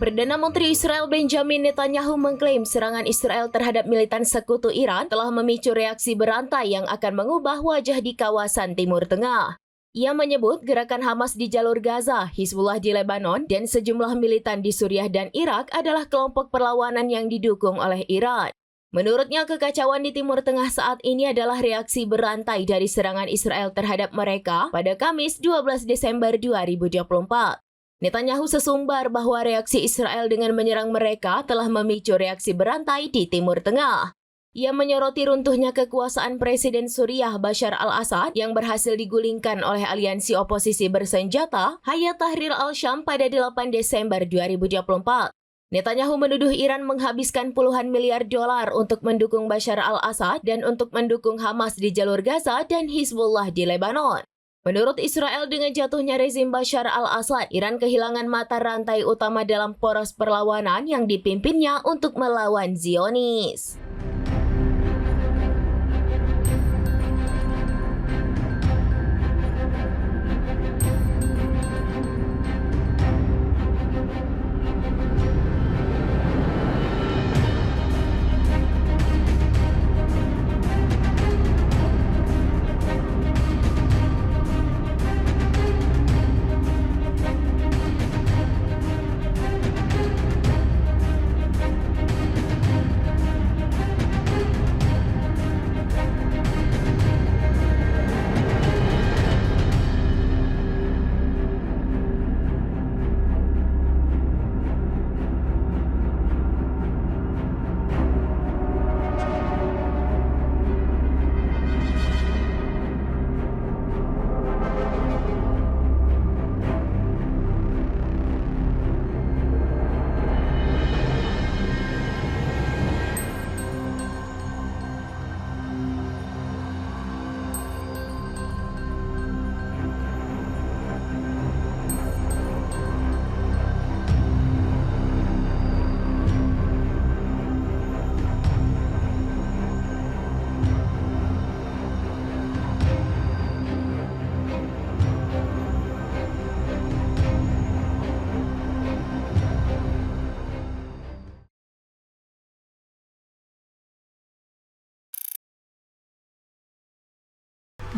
Perdana Menteri Israel Benjamin Netanyahu mengklaim serangan Israel terhadap militan sekutu Iran telah memicu reaksi berantai yang akan mengubah wajah di kawasan Timur Tengah. Ia menyebut gerakan Hamas di jalur Gaza, Hizbullah di Lebanon, dan sejumlah militan di Suriah dan Irak adalah kelompok perlawanan yang didukung oleh Iran. Menurutnya, kekacauan di Timur Tengah saat ini adalah reaksi berantai dari serangan Israel terhadap mereka pada Kamis 12 Desember 2024. Netanyahu sesumbar bahwa reaksi Israel dengan menyerang mereka telah memicu reaksi berantai di Timur Tengah. Ia menyoroti runtuhnya kekuasaan Presiden Suriah Bashar al-Assad yang berhasil digulingkan oleh aliansi oposisi bersenjata Hayat Tahrir al-Syam pada 8 Desember 2024. Netanyahu menuduh Iran menghabiskan puluhan miliar dolar untuk mendukung Bashar al-Assad dan untuk mendukung Hamas di jalur Gaza dan Hizbullah di Lebanon. Menurut Israel, dengan jatuhnya rezim Bashar al-Assad, Iran kehilangan mata rantai utama dalam poros perlawanan yang dipimpinnya untuk melawan Zionis.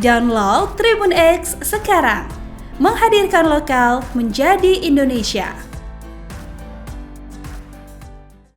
Download Tribun X sekarang, menghadirkan lokal menjadi Indonesia.